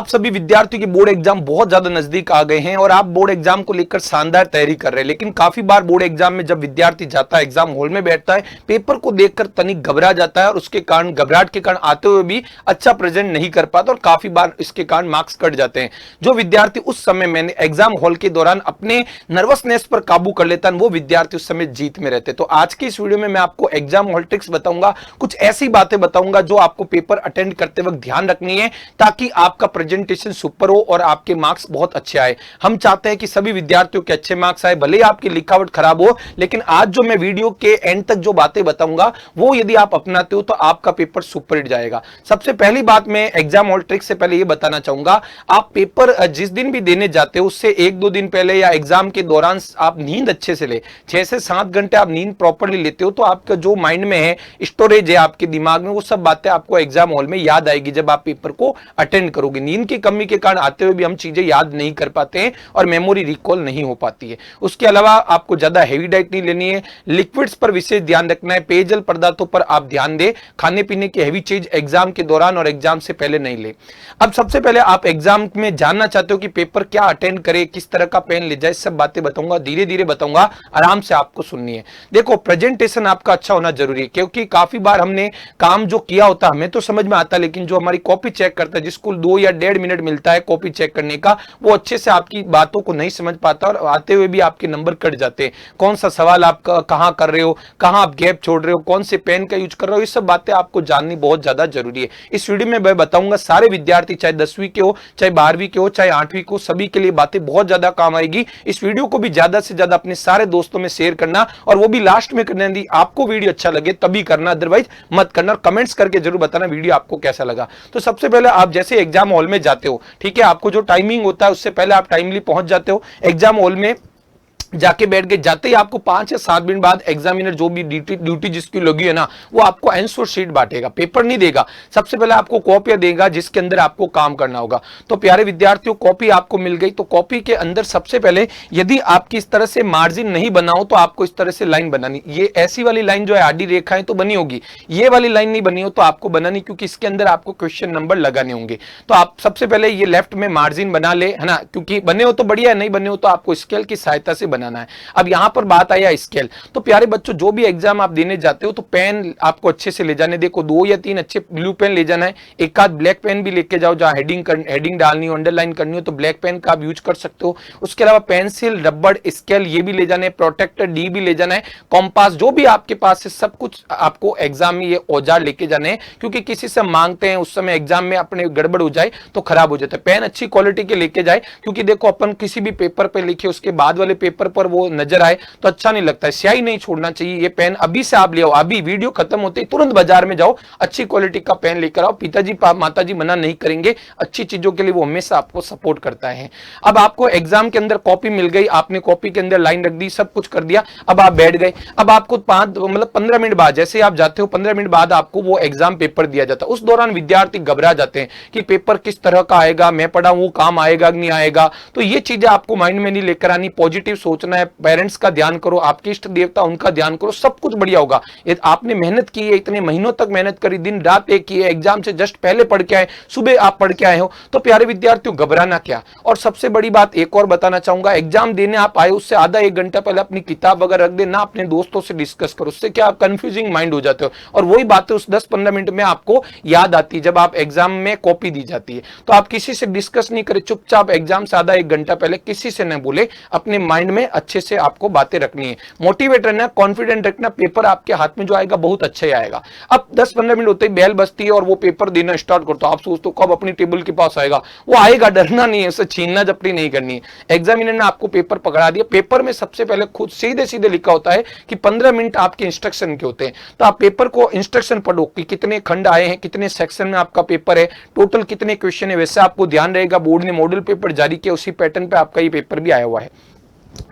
आप सभी विद्यार्थियों के बोर्ड एग्जाम बहुत ज्यादा नजदीक आ गए हैं और आप बोर्ड एग्जाम को लेकर शानदार तैयारी कर रहे हैं, लेकिन काफी बार बोर्ड एग्जाम में जब विद्यार्थी जाता है, एग्जाम हॉल में बैठता है, पेपर को देखकर तनिक घबरा जाता है और उसके कारण, घबराहट के कारण आते हुए भी अच्छा प्रेजेंट नहीं कर पाता और काफी बार इसके कारण मार्क्स कट जाते हैं। जो विद्यार्थी उस समय मैंने एग्जाम हॉल के दौरान अपने नर्वसनेस पर काबू कर लेता है, वो विद्यार्थी उस समय जीत में रहते। तो आज की इस वीडियो में मैं आपको एग्जाम हॉल ट्रिक्स बताऊंगा, कुछ ऐसी बातें बताऊंगा जो आपको पेपर अटेंड करते वक्त ध्यान रखनी है ताकि आपका प्रेजेंटेशन सुपर हो और आपके मार्क्स बहुत अच्छे आए। हम चाहते हैं कि सभी विद्यार्थियों के अच्छे मार्क्स आए, भले ही आपकी लिखावट खराब हो, लेकिन आज जो मैं वीडियो के एंड तक जो बातें बताऊंगा वो यदि आप अपनाते हो तो आपका पेपर सुपर हिट जाएगा। सबसे पहली बात मैं एग्जाम हॉल ट्रिक्स से पहले ये बताना चाहूंगा, आप पेपर जिस दिन भी देने जाते हो उससे 1-2 दिन पहले या एग्जाम के दौरान आप नींद अच्छे से ले, 6 से 7 घंटे आप नींद प्रॉपर्ली लेते हो तो आपका जो माइंड में है, स्टोरेज है आपके दिमाग में, वो सब बातें आपको एग्जाम हॉल में याद आएगी जब आप पेपर को अटेंड करोगे। नींद की कमी के कारण आते हुए भी हम चीजें याद नहीं कर पाते हैं और मेमोरी रिकॉल नहीं हो पाती है। उसके अलावा आपको ज्यादा हेवी डाइट नहीं लेनी है, लिक्विड्स पर विशेष ध्यान रखना है, पेयजल पदार्थों पर आप ध्यान दें, खाने पीने की हेवी चीज एग्जाम के दौरान और एग्जाम से पहले नहीं ले। अब सबसे पहले आप एग्जाम में जानना चाहते हो कि पेपर क्या अटेंड करे, किस तरह का पेन ले जाए, सब बातें बताऊंगा, धीरे धीरे बताऊंगा, आराम से आपको सुननी है। देखो, प्रेजेंटेशन आपका अच्छा होना जरूरी है, क्योंकि काफी बार हमने काम जो किया होता हमें तो समझ में आता, लेकिन जो हमारी कॉपी चेक करता है, जिसको 2 या 1.5 मिनट मिलता है कॉपी चेक करने का, वो अच्छे से आपकी बातों को नहीं समझ पाता और आते हुए भी आपके नंबर कट जाते हैं। कौन सा सवाल आप कहां कर रहे हो, कहां आप गैप छोड़ रहे हो, कौन से पेन का यूज कर रहे हो, ये सब बातें आपको जाननी बहुत ज्यादा जरूरी है। इस वीडियो में मैं बताऊंगा, सारे विद्यार्थी चाहे 10वीं के हो, चाहे 12वीं के हो, चाहे 8वीं को, सभी के लिए बातें बहुत ज्यादा काम आएगी। इस वीडियो को भी ज्यादा से ज्यादा अपने सारे दोस्तों में शेयर करना और वो भी लास्ट में करना। यदि आपको वीडियो अच्छा लगे तभी करना, अदरवाइज मत करना। और कमेंट्स करके जरूर बताना वीडियो आपको कैसा लगा। तो सबसे पहले आप जैसे एग्जाम हॉल में जाते हो, ठीक है, आपको जो टाइमिंग होता है उससे पहले आप टाइमली पहुंच जाते हो एग्जाम हॉल में, जाके बैठ गए। जाते ही आपको 5 या 7 मिनट बाद एग्जामिनर जो भी ड्यूटी जिसकी लगी है ना, वो आपको आंसर शीट बांटेगा, पेपर नहीं देगा। सबसे पहले आपको कॉपियां देगा जिसके अंदर आपको काम करना होगा। तो प्यारे विद्यार्थियों, कॉपी आपको मिल गई, तो कॉपी के अंदर सबसे पहले यदि आपकी इस तरह से मार्जिन नहीं बनाओ तो आपको इस तरह से लाइन बनानी। ये ऐसी वाली लाइन जो है आडी रेखाएं तो बनी होगी, ये वाली लाइन नहीं बनी हो तो आपको बनानी, क्योंकि इसके अंदर आपको क्वेश्चन नंबर लगाने होंगे। तो आप सबसे पहले ये लेफ्ट में मार्जिन बना ले, है ना, क्योंकि बने हो तो बढ़िया है, नहीं बने हो तो आपको स्केल की सहायता से बनाना है। अब यहां पर बात आया स्केल। तो प्यारे बच्चों, जो भी एग्जाम आप देने जाते हो तो पेन आपको अच्छे से ले जाने। देखो, 2 या 3 अच्छे ब्लू पेन ले जाना है, एक आध ब्लैक पेन भी लेके जाओ, जहां हेडिंग डालनी हो, अंडरलाइन करनी हो तो ब्लैक पेन का आप यूज कर सकते हो। उसके अलावा पेंसिल, रबड़, स्केल ये भी ले जाना है, प्रोटेक्टर डी भी ले जाना है, कॉम्पास, जो भी आपके पास है सब कुछ आपको एग्जाम में ये औजार लेके जाने हैं, क्योंकि किसी से मांगते हैं उस समय एग्जाम में अपने गड़बड़ हो जाए तो खराब हो जाता है। पेन अच्छी क्वालिटी के लेके जाए, क्योंकि देखो अपन किसी भी पेपर पे लिखे उसके बाद वाले पेपर पर वो नजर आए तो अच्छा नहीं लगता है। स्याही नहीं छोड़ना चाहिए। ये पेन अभी से आप ले आओ, अभी वीडियो खत्म होते ही तुरंत बाजार में जाओ, अच्छी क्वालिटी का पेन लेकर आओ। पिताजी माताजी मना नहीं करेंगे, अच्छी चीजों के लिए वो हमेशा आपको सपोर्ट करता है। अब आपको एग्जाम के अंदर कॉपी मिल गई, आपने कॉपी के अंदर लाइन रख दी, सब कुछ कर दिया, अब आप बैठ गए। अब आपको 15 मिनट बाद, जैसे आप जाते हो 15 मिनट बाद आपको वो एग्जाम पेपर दिया जाता है। उस दौरान विद्यार्थी घबरा जाते हैं कि पेपर किस तरह का आएगा, मैं पढ़ा वो काम आएगा नहीं आएगा। तो ये चीजें आपको माइंड में नहीं लेकर आनी, पॉजिटिव सोचना है, पेरेंट्स का ध्यान करो, आपके इष्ट देवता उनका ध्यान करो, सब कुछ बढ़िया होगा। आपने मेहनत की है, इतने महीनों तक मेहनत करी, दिन रात एक की है, एग्जाम से जस्ट पहले पढ़ के आए, सुबह आप पढ़ के आए हो, तो प्यारे विद्यार्थियों घबराना क्या। और सबसे बड़ी बात एक और बताना चाहूंगा, एग्जाम देने आप आए उससे आधा 1 घंटा पहले अपनी किताब वगैरह रख दे ना, अपने दोस्तों से डिस्कस करो, उससे क्या आप कंफ्यूजिंग माइंड हो जाते हो और वही बातें उस 10-15 मिनट में आपको याद आती है जब आप एग्जाम में कॉपी दी जाती है। तो आप किसी से डिस्कस नहीं करें, चुपचाप एग्जाम से आधा 1 घंटा पहले किसी से न बोले, अपने माइंड में अच्छे से आपको बातें रखनी है। मोटिवेट रहना, कॉन्फिडेंट रखना, पेपर आपके हाथ में जो आएगा बहुत अच्छा ही आएगा। अब 10-15 मिनट होते ही बेल बजती है और वो पेपर देना स्टार्ट करता हो, आप सोचते हो कब अपनी टेबल के पास आएगा, वो आएगा, डरना नहीं है, उसे छीनना झपटी नहीं करनी है। एग्जामिनर ने आपको पेपर पकड़ा दिया, पेपर में सबसे पहले खुद सीधे सीधे लिखा होता है कि 15 मिनट आपके इंस्ट्रक्शन के होते हैं। तो आप पेपर को इंस्ट्रक्शन पढ़ो कि कितने खंड आए हैं, कितने सेक्शन में आपका पेपर है, टोटल कितने क्वेश्चन है, वैसे आपको ध्यान रहेगा बोर्ड ने मॉडल पेपर जारी किया, उसी पैटर्न पे आपका ये पेपर भी आया हुआ है।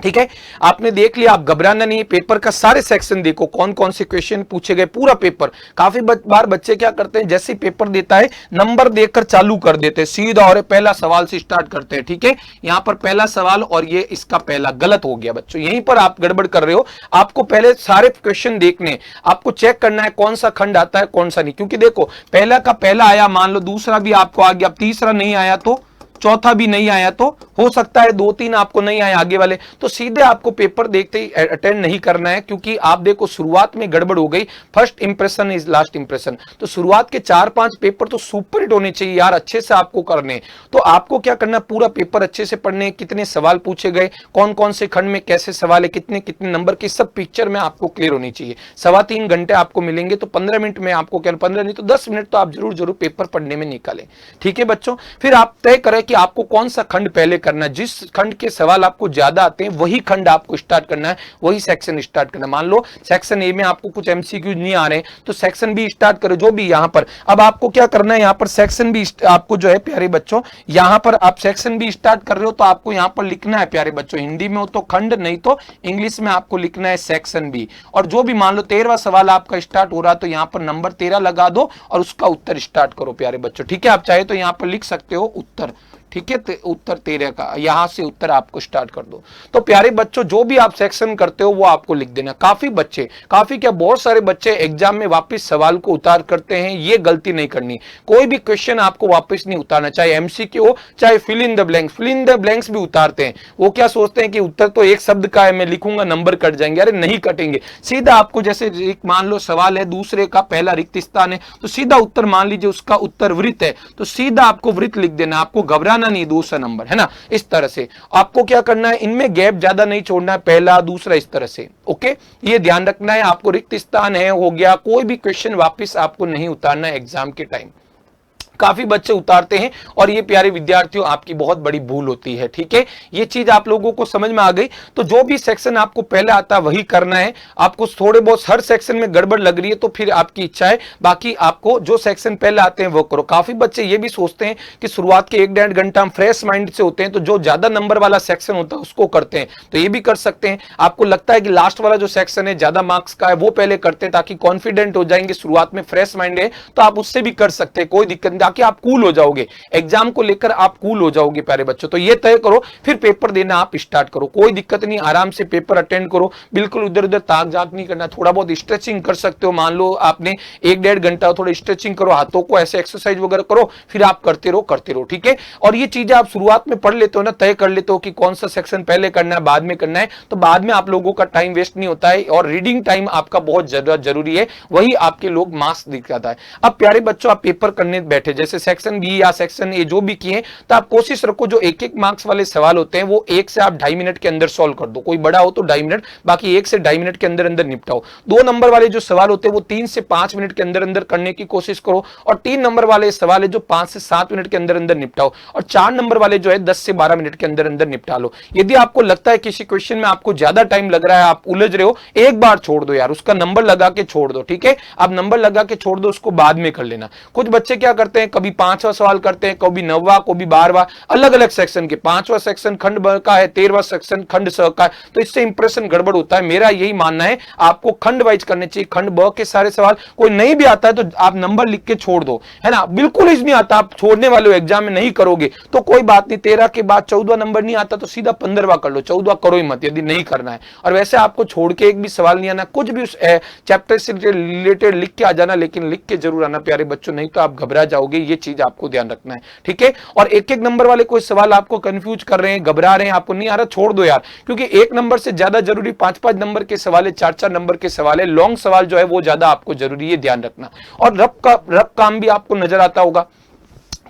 ठीक है, आपने देख लिया, आप घबराना नहीं है। पेपर का सारे सेक्शन देखो, कौन कौन से क्वेश्चन पूछे गए, पूरा पेपर। काफी बार बच्चे क्या करते हैं, जैसे ही पेपर देता है नंबर देखकर चालू कर देते हैं सीधा, और पहला सवाल से स्टार्ट करते हैं। ठीक है, यहां पर पहला सवाल और ये इसका पहला गलत हो गया बच्चों, यहीं पर आप गड़बड़ कर रहे हो। आपको पहले सारे क्वेश्चन देखने, आपको चेक करना है कौन सा खंड आता है कौन सा नहीं, क्योंकि देखो पहला का पहला आया, मान लो दूसरा भी आपको आ गया, तीसरा नहीं आया तो चौथा भी नहीं आया, तो हो सकता है 2-3 आपको नहीं आए आगे वाले, तो सीधे आपको पेपर देखते ही अटेंड नहीं करना है, क्योंकि आप देखो शुरुआत में गड़बड़ हो गई। First impression is last impression, तो शुरुआत के 4-5 पेपर तो सुपर हिट होने चाहिए यार, अच्छे से आपको करने। तो आपको क्या करना, पूरा पेपर अच्छे से पढ़ने, कितने सवाल पूछे गए, कौन कौन से खंड में कैसे सवाल है, कितने कितने नंबर की, सब पिक्चर में आपको क्लियर होनी चाहिए। 3.25 घंटे आपको मिलेंगे, तो 15 मिनट में आपको क्या, 15 नहीं तो 10 मिनट तो आप जरूर जरूर पेपर पढ़ने में निकालें। ठीक है बच्चों, फिर आप तय करें कि आपको कौन सा खंड पहले करना है। जिस खंड के सवाल आपको ज्यादा आते हैं वही खंड आपको स्टार्ट करना है, वही सेक्शन स्टार्ट करना है। मान लो सेक्शन ए में आपको कुछ एमसीक्यू नहीं आ रहे तो सेक्शन बी स्टार्ट करो, जो भी यहां पर। अब आपको क्या करना है, यहां पर सेक्शन बी आपको जो है प्यारे बच्चों, यहां पर आप सेक्शन बी स्टार्ट कर रहे हो तो आपको यहां पर लिखना है प्यारे बच्चों, हिंदी में हो तो खंड, नहीं तो इंग्लिश में आपको लिखना है सेक्शन बी। और जो भी मान लो 13वां सवाल आपका स्टार्ट हो रहा तो यहां पर नंबर 13 लगा दो और उसका उत्तर स्टार्ट करो प्यारे बच्चों। ठीक है, आप चाहे तो यहां पर लिख सकते हो उत्तर। ठीक है, उत्तर 13 का, यहां से उत्तर आपको स्टार्ट कर दो। तो प्यारे बच्चों जो भी आप सेक्शन करते हो वो आपको लिख देना। काफी बच्चे, काफी क्या बहुत सारे बच्चे एग्जाम में वापस सवाल को उतार करते हैं, ये गलती नहीं करनी। कोई भी क्वेश्चन आपको वापस नहीं उतारना, चाहे एमसीक्यू हो चाहे fill in the blanks. Fill in the blanks भी उतारते हैं, वो क्या सोचते हैं कि उत्तर तो एक शब्द का है, मैं लिखूंगा नंबर कट जाएंगे। अरे नहीं कटेंगे, सीधा आपको जैसे एक मान लो सवाल है, दूसरे का पहला रिक्त स्थान है तो सीधा उत्तर मान लीजिए उसका उत्तर वृत्त है तो सीधा आपको वृत्त लिख देना, आपको घबराना नहीं, दूसरा नंबर है ना। इस तरह से आपको क्या करना है, इनमें गैप ज्यादा नहीं छोड़ना है, पहला दूसरा इस तरह से। ओके, ये ध्यान रखना है। आपको रिक्त स्थान है हो गया, कोई भी क्वेश्चन वापस आपको नहीं उतारना है एग्जाम के टाइम। काफी बच्चे उतारते हैं और ये प्यारे विद्यार्थियों आपकी बहुत बड़ी भूल होती है। ठीक है, ये चीज आप लोगों को समझ में आ गई। तो जो भी सेक्शन आपको पहले आता है वही करना है। आपको थोड़े बहुत हर सेक्शन में गड़बड़ लग रही है तो फिर आपकी इच्छा है, बाकी आपको जो सेक्शन पहले आते हैं वो करो। काफी बच्चे ये भी सोचते हैं कि शुरुआत के 1-1.5 घंटा हम फ्रेश माइंड से होते हैं तो जो ज्यादा नंबर वाला सेक्शन होता है उसको करते हैं, तो ये भी कर सकते हैं। आपको लगता है कि लास्ट वाला जो सेक्शन है ज्यादा मार्क्स का है वो पहले करते हैं ताकि कॉन्फिडेंट हो जाएंगे, शुरुआत में फ्रेश माइंड है तो आप उससे भी कर सकते हैं, कोई दिक्कत नहीं, ताकि आप कूल हो जाओगे एग्जाम को लेकर, आप कूल हो जाओगे प्यारे बच्चों। तो ये तय करो, फिर पेपर देना आप स्टार्ट करो, कोई दिक्कत नहीं, आराम से पेपर अटेंड करो, बिल्कुल इधर उधर ताक झाक नहीं करना। थोड़ा बहुत स्ट्रेचिंग कर सकते हो, मान लो आपने 1-1.5 घंटा थोड़ा स्ट्रेचिंग करो, हाथों को ऐसे एक्सरसाइज वगैरह करो, फिर आप करते रहो। ठीक है, और ये चीजें आप शुरुआत में पढ़ लेते हो ना, तय कर लेते हो कि कौन सा सेक्शन पहले करना है बाद में करना है, तो बाद में आप लोगों का टाइम वेस्ट नहीं होता है और रीडिंग टाइम आपका बहुत जरूरी है, वही आपके लोग मार्क्स दिखाता है। अब प्यारे बच्चों आप पेपर करने बैठे, जैसे सेक्शन बी या सेक्शन ए जो भी किए, तो आप कोशिश रखो जो 1-1 मार्क्स वाले सवाल होते हैं वो 1 से आप 2.5 मिनट के अंदर सॉल्व कर दो, कोई बड़ा हो तो 2.5 मिनट, बाकी 1 से 2.5 मिनट के अंदर अंदर निपटाओ। 2 नंबर वाले जो सवाल होते हैं वो 3 से 5 मिनट के अंदर अंदर करने की कोशिश करो, और 3 नंबर वाले सवाल है जो 5 से 7 मिनट के अंदर अंदर निपटाओ, और 4 नंबर वाले जो है 10 से 12 मिनट के अंदर अंदर निपटा लो। यदि आपको लगता है किसी क्वेश्चन में आपको ज्यादा टाइम लग रहा है, आप उलझ रहे हो, एक बार छोड़ दो यार, उसका नंबर लगा के छोड़ दो। ठीक है, आप नंबर लगा के छोड़ दो, उसको बाद में कर लेना। कुछ बच्चे क्या करते हैं, कभी 5वां सवाल करते हैं, कभी 9वां, कभी 12वां, अलग अलग सेक्शन के। 5वां सेक्शन खंड ब का है, 13वां सेक्शन खंड स का है, तो इससे इंप्रेशन गड़बड़ होता है। मेरा यही मानना है आपको खंड वाइज करने चाहिए, खंड ब के सारे सवाल। कोई नहीं भी आता है तो आप नंबर लिख के छोड़ दो, है ना। बिल्कुल ही नहीं आता, आप छोड़ने वाले हो, एग्जाम में नहीं करोगे तो कोई बात नहीं, 13 के बाद 14वां नंबर नहीं आता तो सीधा 15वां कर लो, 14वां करो ही मत यदि नहीं करना है। और वैसे आपको छोड़ के एक भी सवाल नहीं आना, कुछ भी उस चैप्टर से रिलेटेड लिख के आ जाना, लेकिन लिख के जरूर आना प्यारे बच्चों, नहीं तो आप घबरा जाओगे, ये चीज आपको ध्यान रखना है। ठीक है, और 1-1 नंबर वाले कोई सवाल आपको कंफ्यूज कर रहे हैं, घबरा रहे हैं, आपको नहीं आ रहा, छोड़ दो यार, क्योंकि 1 नंबर से ज्यादा जरूरी 5-5 नंबर के सवाल है, 4-4 नंबर के सवाल है, लॉन्ग सवाल जो है वो ज्यादा आपको जरूरी है, ध्यान रखना। और रफ काम भी आपको नजर आता होगा,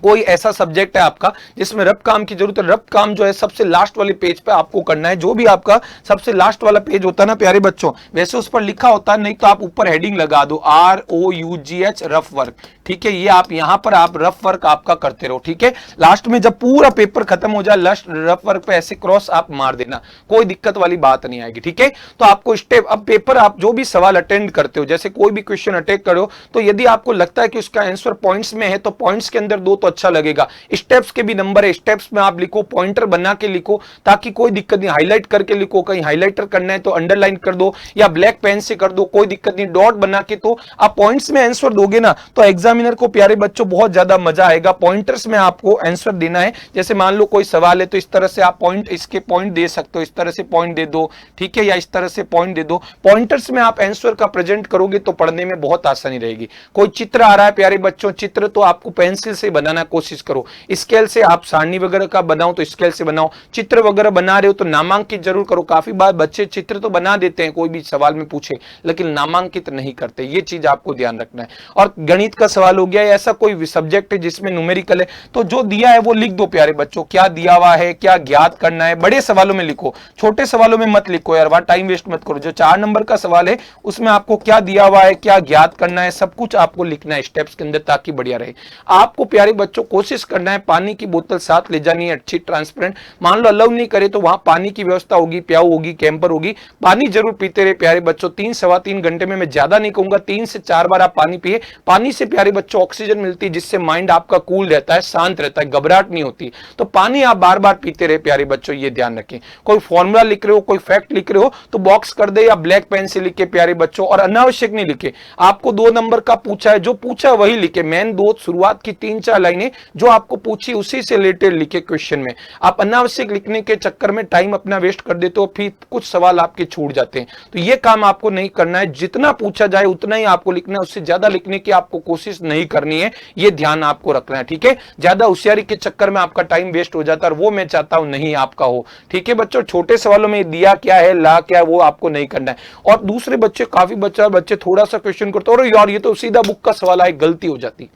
कोई ऐसा सब्जेक्ट है आपका जिसमें रफ काम की जरूरत है, रफ काम जो है सबसे लास्ट वाले पेज पे आपको करना है। जो भी आपका सबसे लास्ट वाला पेज होता है ना प्यारे बच्चों, वैसे उस पर लिखा होता है, नहीं तो आप ऊपर हेडिंग लगा दो ROUGH रफ वर्क। ठीक है, ये आप यहां पर आप रफ वर्क आपका करते रहो। ठीक है, लास्ट में जब पूरा पेपर खत्म हो जाए लास्ट रफ वर्क पे ऐसे क्रॉस आप मार देना, कोई दिक्कत वाली बात नहीं आएगी। ठीक है, तो आपको स्टेप, अब पेपर आप जो भी सवाल अटेंड करते हो, जैसे कोई भी क्वेश्चन अटेंड करो, तो यदि आपको लगता है कि उसका आंसर पॉइंट्स में है तो पॉइंट्स के अंदर 2 तो अच्छा लगेगा। स्टेप्स के भी नंबर है, स्टेप्स में आप लिखो, पॉइंटर बना के लिखो ताकि कोई दिक्कत नहीं, हाईलाइट करके लिखो, कहीं हाईलाइटर करना है तो अंडरलाइन कर दो या ब्लैक पेन से कर दो, कोई दिक्कत नहीं, डॉट बना के। तो आप पॉइंट्स में आंसर दोगे ना तो एग्जामिनर को प्यारे बच्चों बहुत ज्यादा मजा आएगा। पॉइंटर्स में आपको आंसर देना है, जैसे मान लो कोई सवाल है तो इस तरह से आप पॉइंट, इसके पॉइंट दे सकते हो, इस तरह से पॉइंट दे दो, ठीक है, या इस तरह से पॉइंट दे दो। पॉइंटर्स में आप आंसर का प्रेजेंट करोगे तो पढ़ने में बहुत आसानी रहेगी। कोई चित्र आ रहा है प्यारे बच्चों, चित्र तो आपको पेंसिल से बनाना कोशिश करो, स्केल से आप सारणी वगैरह का बनाओ तो स्केल से बनाओ। चित्र वगैरह बना रहे हो तो नामांकित जरूर करो। काफी बार बच्चे चित्र तो बना देते हैं कोई भी सवाल में पूछे, लेकिन नामांकित नहीं करते, ये चीज आपको ध्यान रखना है। और गणित का सवाल हो गया, ऐसा कोई सब्जेक्ट है जिसमें न्यूमेरिकल है तो जो दिया है वो लिख दो प्यारे बच्चों, क्या दिया हुआ है, क्या ज्ञात करना है। बड़े सवालों में लिखो, छोटे सवालों में मत लिखो यार, वहां टाइम वेस्ट मत करो। जो 4 नंबर का सवाल है उसमें आपको क्या दिया हुआ है, क्या ज्ञात करना है, सब कुछ आपको लिखना है स्टेप्स के अंदर ताकि बढ़िया रहे। आपको प्यारे बच्चों कोशिश करना है पानी की बोतल साथ ले जानी है, अच्छी ट्रांसपेरेंट। मान लो अलाउ नहीं करे तो वहां पानी की व्यवस्था होगी, प्याऊ होगी, कैंपर होगी, पानी जरूर पीते रहे प्यारे बच्चों। 3-3.25 घंटे में, मैं ज्यादा नहीं कहूंगा, 3 से 4 बार आप पानी पिए। पानी से प्यारे बच्चों ऑक्सीजन मिलती है जिससे माइंड आपका कूल रहता है, शांत रहता है, घबराहट नहीं होती। तो पानी आप बार बार पीते रहे प्यारे बच्चों, ये ध्यान रखें। कोई फॉर्मूला लिख रहे हो, कोई फैक्ट लिख रहे हो तो बॉक्स कर दे या ब्लैक पेन से लिखे प्यारे बच्चों, और अनावश्यक नहीं लिखे। आपको 2 नंबर का पूछा है, जो पूछा है वही लिखे। मेन 2 शुरुआत की 3-4 लाइनें जो आपको पूछी उसी से रिलेटेड लिखे क्वेश्चन में। आप अनावश्यक लिखने के चक्कर में टाइम अपना वेस्ट कर देते हो, फिर कुछ सवाल आपके छूट जाते हैं। तो ये काम आपको नहीं करना है, जितना पूछा जाए उतना ही आपको लिखना है, उससे ज्यादा लिखने की आपको कोशिश नहीं करनी है, ये ध्यान आपको रखना है, ठीक है। ज्यादा होशियारी के चक्कर में आपका टाइम वेस्ट हो जाता है और वो मैं चाहता हूं नहीं आपका हो, ठीक है बच्चों। छोटे सवालों में दिया क्या है, ला क्या है, वो आपको नहीं करना है। और दूसरे बच्चे, काफी बच्चे थोड़ा सा क्वेश्चन करते हैं, और यार ये तो सीधा बुक का सवाल है, गलती हो जाती।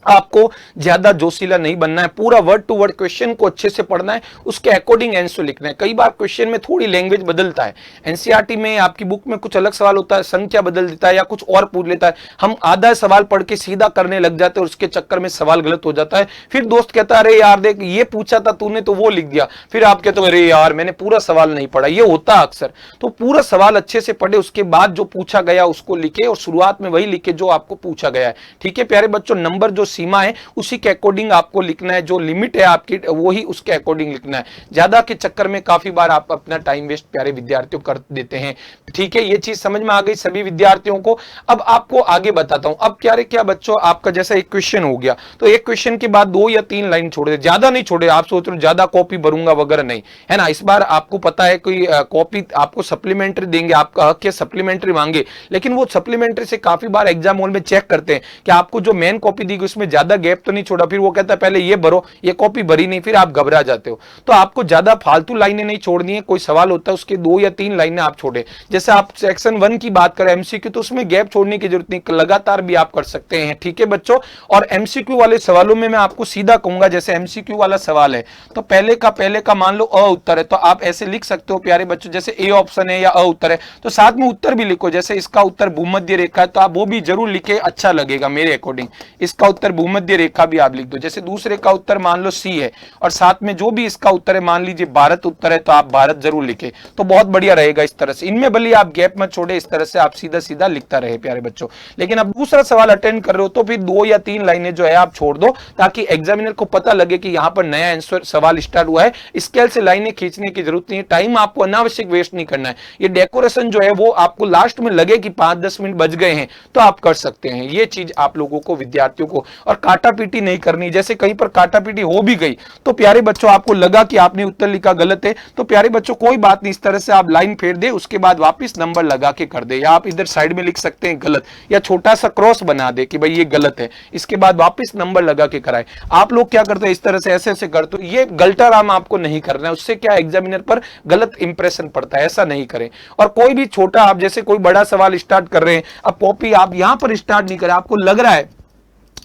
आपको ज्यादा जोशीला नहीं बनना है, पूरा वर्ड टू वर्ड क्वेश्चन को अच्छे से पढ़ना है, उसके अकॉर्डिंग आंसर लिखना है। कई बार क्वेश्चन में थोड़ी लैंग्वेज बदलता है, एनसीईआरटी में आपकी बुक में कुछ अलग सवाल होता है, संख्या बदल देता है या कुछ और पूछ लेता है। हम आधा सवाल पढ़ के सीधा करने लग जाते हैं और उसके चक्कर में सवाल गलत हो जाता है। फिर दोस्त कहता है अरे यार देख ये पूछा था तूने तो वो लिख दिया, फिर आप कहते हो अरे यार मैंने पूरा सवाल नहीं पढ़ा, ये होता है अक्सर। तो पूरा सवाल अच्छे से पढ़े, उसके बाद जो पूछा गया उसको लिखे और शुरुआत में वही लिखे जो आपको पूछा गया है, ठीक है प्यारे बच्चों। नंबर जो सीमा है उसी के अकॉर्डिंग आपको लिखना है, जो लिमिट है आपकी वही उसके अकॉर्डिंग लिखना है। ज्यादा के चक्कर में काफी बार आप अपना टाइम वेस्ट प्यारे विद्यार्थियों कर देते हैं, ठीक है। ये चीज समझ में आ गई सभी विद्यार्थियों को। अब आपको आगे बताता हूं। अब प्यारे क्या बच्चों, आपका जैसा एक क्वेश्चन हो गया तो एक क्वेश्चन के बाद 2 या 3 लाइन छोड़ दे, ज्यादा नहीं छोड़े। आप सोच रहे हो ज्यादा कॉपी भरूंगा वगैरह, नहीं है ना। इस बार आपको पता है कोई कॉपी आपको सप्लीमेंट्री देंगे, आपका हक है सप्लीमेंट्री मांगे, लेकिन वो सप्लीमेंट्री से काफी बार एग्जाम हॉल में चेक करते हैं कि आपको जो मेन कॉपी दी गई उसमें ज्यादा गैप तो नहीं छोड़ा। फिर वो कहता है पहले ये भरो, ये कॉपी भरी नहीं, फिर आप घबरा जाते हो। तो आपको ज्यादा फालतू लाइनें नहीं छोड़नी है। कोई सवाल होता है उसके 2 या 3 लाइनें आप छोड़े। जैसे आप सेक्शन 1 की बात करें एमसीक्यू, तो उसमें गैप छोड़ने की जरूरत नहीं, लगातार भी आप कर सकते हैं, ठीक है बच्चों। और एमसीक्यू वाले सवालों में मैं आपको सीधा कहूंगा, जैसे एमसीक्यू वाला सवाल है तो पहले का मान लो अ उत्तर है, तो आप ऐसे लिख सकते हो प्यारे बच्चों, जैसे ए ऑप्शन है या अ उत्तर है तो साथ में उत्तर भी लिखो। जैसे इसका उत्तर भूमध्य रेखा है तो आप वो भी जरूर लिखे, अच्छा लगेगा मेरे अकॉर्डिंग। इसका उत्तर भूमध्य रेखा भी आप लिख दो। जैसे दूसरे का उत्तर मान लो सी है और साथ में जो भी इसका उत्तर है, मान लीजिए भारत उत्तर है तो आप भारत जरूर लिखे, तो बहुत बढ़िया रहेगा इस तरह से। इनमें भले आप गैप मत छोड़े, इस तरह से आप सीधा सीधा लिखता रहे प्यारे बच्चों। लेकिन अब दूसरा सवाल अटेंड कर रहे हो तो फिर 2 या 3 लाइनें जो है आप छोड़ दो, ताकि एग्जामिनर को पता लगे कि यहां पर नया आंसर सवाल स्टार्ट हुआ है। स्केल से लाइनें खींचने की जरूरत नहीं है, टाइम आपको अनावश्यक वेस्ट नहीं करना है। ये डेकोरेशन जो है वो आपको लास्ट में लगे कि 5-10 मिनट बच गए हैं तो आप कर सकते हैं। ये चीज आप लोगों को, विद्यार्थियों को, और काटा पीटी नहीं करनी। जैसे कहीं पर काटा पीटी हो भी गई तो प्यारे बच्चों आपको लगा कि आपने उत्तर लिखा गलत है तो प्यारे बच्चों कोई बात नहीं, इस तरह से आप लाइन फेर दे, उसके बाद वापस नंबर लगा के कर दे, या आप इधर साइड में लिख सकते हैं गलत, या छोटा सा क्रॉस बना दे कि भाई ये गलत है, इसके बाद वापस नंबर लगा के कराए। आप लोग क्या करते हैं इस तरह से ऐसे ऐसे करते हो, ये गलता राम आपको नहीं करना है, उससे क्या एग्जामिनर पर गलत इंप्रेशन पड़ता है, ऐसा नहीं करें। और कोई भी छोटा, आप जैसे कोई बड़ा सवाल स्टार्ट कर रहे हैं, अब कॉपी आप यहां पर स्टार्ट नहीं करें, आपको लग रहा है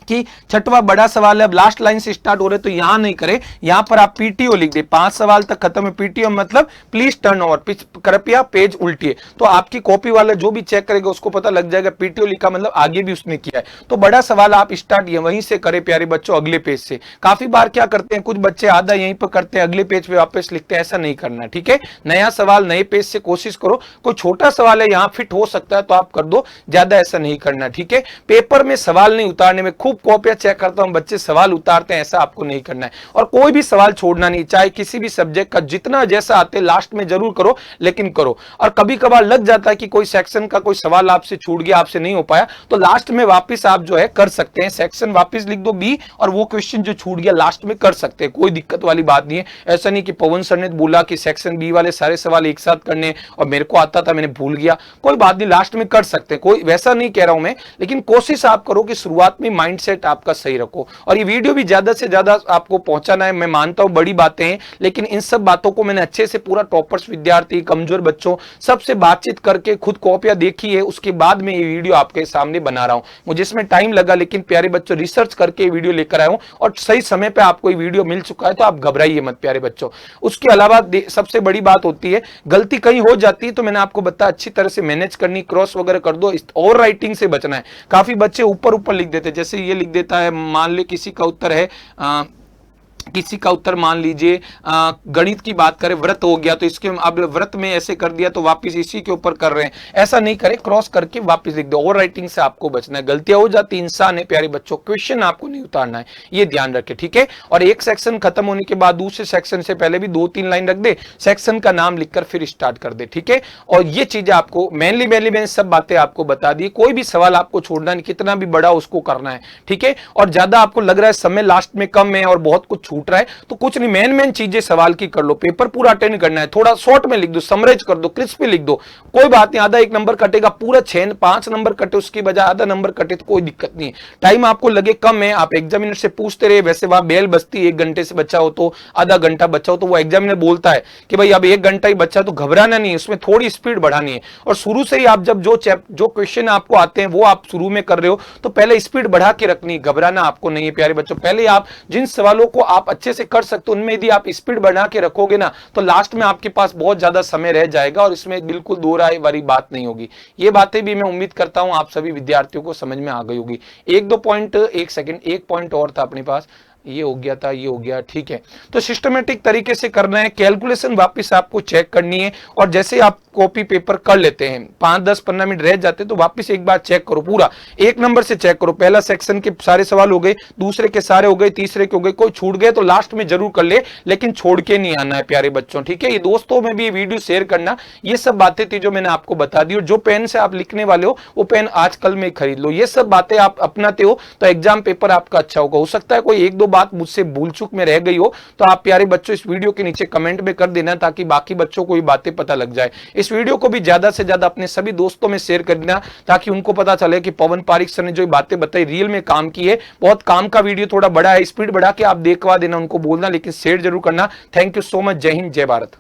कि छठवां बड़ा सवाल है अब लास्ट लाइन से स्टार्ट हो रहे तो यहां नहीं करें, यहां पर आप पीटीओ लिख दे। 5 सवाल तक खत्म है, पीटीओ मतलब प्लीज टर्न ओवर, कृपया पेज उल्टिए। तो आपकी कॉपी वाला जो भी चेक करेगा उसको पता लग जाएगा पीटीओ लिखा मतलब आगे भी उसने किया है। तो बड़ा सवाल आप स्टार्ट वहीं से करें प्यारे बच्चों, अगले पेज से। काफी बार क्या करते हैं कुछ बच्चे आधा यहीं पर करते हैं, अगले पेज पे वापस लिखते हैं, ऐसा नहीं करना, ठीक है। नया सवाल नए पेज से कोशिश करो। कोई छोटा सवाल है यहां फिट हो सकता है तो आप कर दो, ज्यादा ऐसा नहीं करना, ठीक है। पेपर में सवाल नहीं उतारने में खूब खूब कॉपियां चेक करता हूं, बच्चे सवाल उतारते हैं, ऐसा आपको नहीं करना है। और कोई भी सवाल छोड़ना नहीं, चाहे किसी भी सब्जेक्ट का, जितना जैसा आते लास्ट में जरूर करो, लेकिन करो। और कभी कभार लग जाता है कि कोई सेक्शन का कोई सवाल आपसे छूट गया, आपसे नहीं हो पाया, तो लास्ट में वापस आप जो है कर सकते हैं, सेक्शन वापस लिख दो बी, और वो क्वेश्चन जो छूट गया लास्ट में कर सकते हैं, कोई दिक्कत वाली बात नहीं है। ऐसा नहीं कि पवन सर ने बोला कि सेक्शन बी वाले सारे सवाल एक साथ करने और मेरे को आता था मैंने भूल गया, कोई बात नहीं, लास्ट में कर सकते हैं, कोई वैसा नहीं कह रहा हूं मैं, लेकिन कोशिश आप करो कि शुरुआत में माइंडसेट आपका सही रखो। और ये वीडियो भी ज्यादा से ज्यादा आपको पहुंचाना है, मैं मानता हूं बड़ी बातें हैं, लेकिन इन सब बातों को मैंने अच्छे से पूरा टॉपर्स विद्यार्थी, कमजोर बच्चों सबसे बातचीत करके खुद कॉपियां देखी है, उसके बाद में ये वीडियो आपके सामने बना रहा हूं। मुझे इसमें टाइम लगा, लेकिन प्यारे बच्चों रिसर्च करके वीडियो लेकर आया हूं और सही समय पे आपको ये वीडियो मिल चुका है, तो आप घबराइए मत प्यारे बच्चों। उसके अलावा सबसे बड़ी बात होती है, गलती कहीं हो जाती है तो मैंने आपको बताया अच्छी तरह से मैनेज करनी, क्रॉस वगैरह कर दो, ओवर राइटिंग से बचना है। काफी बच्चे ऊपर ऊपर लिख देते, जैसे ये लिख देता है, मान ले किसी का उत्तर है किसी का उत्तर मान लीजिए गणित की बात करें, व्रत हो गया तो इसके अब व्रत में ऐसे कर दिया तो वापस इसी के ऊपर कर रहे हैं, ऐसा नहीं करें, क्रॉस करके वापस लिख दो। ओवर राइटिंग से आपको बचना है, गलतियां हो जाती, इंसान है प्यारे बच्चों, क्वेश्चन आपको नहीं उतारना है, ये ध्यान रखें, ठीक है। और एक सेक्शन खत्म होने के बाद दूसरे सेक्शन से पहले भी 2-3 लाइन रख दे, सेक्शन का नाम लिखकर फिर स्टार्ट कर दे, ठीक है। और ये चीजें आपको मेनली मैंने सब बातें आपको बता दी, कोई भी सवाल आपको छोड़ना नहीं, कितना भी बड़ा उसको करना है, ठीक है। और ज्यादा आपको लग रहा है समय लास्ट में कम है और बहुत कुछ छूट रहा है, तो कुछ नहीं, मेन चीजें सवाल की कर लो, पेपर पूरा अटेंड करना है, थोड़ा शॉर्ट में लिख दो, समराइज कर दो, क्रिस्पी लिख दो, कोई बात नहीं, आधा 1 नंबर कटेगा, पूरा 5 नंबर कटे उसके बजाय आधा नंबर कटे तो कोई दिक्कत नहीं है। टाइम आपको लगे कम है, आप एग्जामिनर से पूछते रहे, वैसे वहां बेल बजती 1 घंटे से बचा हो तो आधा घंटा बचा हो तो वो एग्जामिनर बोलता है कि भाई अब 1 घंटा ही बचा, तो घबराना नहीं है, उसमें थोड़ी स्पीड बढ़ानी है। और शुरू से ही आप जब जो क्वेश्चन आपको आते हैं वो आप शुरू में कर रहे हो तो पहले स्पीड बढ़ा के रखनी, घबराना आपको नहीं है प्यारे बच्चों। पहले आप जिन सवालों को आप अच्छे से कर सकते हो उनमें यदि आप स्पीड बढ़ा के रखोगे ना, तो लास्ट में आपके पास बहुत ज्यादा समय रह जाएगा और इसमें बिल्कुल दो राय वाली बात नहीं होगी। ये बातें भी मैं उम्मीद करता हूं आप सभी विद्यार्थियों को समझ में आ गई होगी। 1-2 पॉइंट, 1 सेकंड, 1 पॉइंट और था अपने पास, ये हो गया था, ये हो गया, ठीक है। तो सिस्टमेटिक तरीके से करना है, कैलकुलेशन वापस आपको चेक करनी है, और जैसे आप कॉपी पेपर कर लेते हैं 5-10-15 मिनट रह जाते तो वापस एक बार चेक करो, पूरा 1 नंबर से चेक करो, पहला सेक्शन के सारे सवाल हो गए, दूसरे के सारे हो गए, तीसरे के हो गए, कोई छूट गए तो लास्ट में जरूर कर ले, लेकिन छोड़ के नहीं आना है प्यारे बच्चों, ठीक है। ये दोस्तों में भी वीडियो शेयर करना, ये सब बातें थी जो मैंने आपको बता दी। और जो पेन से आप लिखने वाले हो वो पेन आजकल में खरीद लो, ये सब बातें आप अपनाते हो तो एग्जाम पेपर आपका अच्छा होगा। हो सकता है कोई 1-2 बात मुझसे भूल चूक में रह गई हो तो आप प्यारे बच्चों इस वीडियो के नीचे कमेंट में कर देना, ताकि बाकी बच्चों को ये बातें पता लग जाए। इस वीडियो को भी ज्यादा से ज्यादा अपने सभी दोस्तों में शेयर कर देना, ताकि उनको पता चले कि पवन पारिक सर ने जो बातें बताई रियल में काम की है। बहुत काम का वीडियो, थोड़ा बड़ा है, स्पीड बढ़ा के आप देखवा देना, उनको बोलना, लेकिन शेयर जरूर करना। थैंक यू सो मच, जय हिंद, जय भारत।